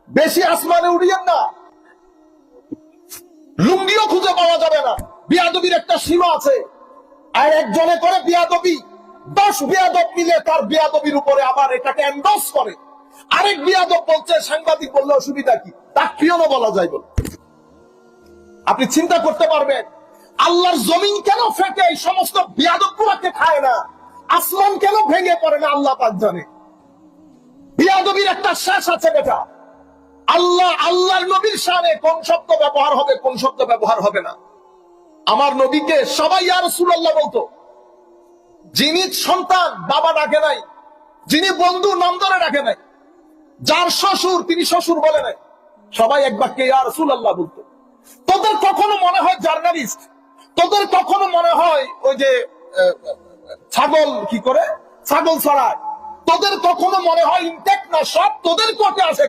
বেশি আসমানে উড়িয়েন না, লুঙ্গিও খুঁজে পাওয়া যাবে না। বিয়াদবির একটা সীমা আছে। আর একজনে করে বিয়াদবি, 10 বিয়াদব মিলে তার বিয়াদবির উপরে আবার এটাকে এন্ডোর্স করে। আরেক বিয়াদব বলছে সাংবাদিক বললে অসুবিধা কি, তার প্রিয়ও বলা যায় বলে। আপনি চিন্তা করতে পারবেন আল্লাহর জমিন কেন ফেটে এই সমস্ত বিয়াদবগুলোকে খায় না, আসমান কেন ভেঙে পড়ে না, আল্লাহ পাক জানে। বিয়াদবির একটা শেষ আছে বেটা। আল্লাহর নবীর শানে কোন শব্দ ব্যবহার হবে, কোন শব্দ ব্যবহার হবে না। আমার নবীকে সবাই ইয়া রাসূলুল্লাহ বলতো। যিনি সন্তান বাবা ডাকে নাই, যিনি বন্ধু নাম ধরে ডাকে নাই, যার শ্বশুর তিনি শ্বশুর বলে নাই, সবাই এক বাক্যে ইয়া রাসূলুল্লাহ বলতো। তোদের কখনো মনে হয় জার্নালিস্ট, তোদের কখনো মনে হয় ওই যে ছাগল কি করে ছাগল ছড়ায়, তোদের কখনো মনে হয় ইনটেক না, সব তোদের কোটে আছে।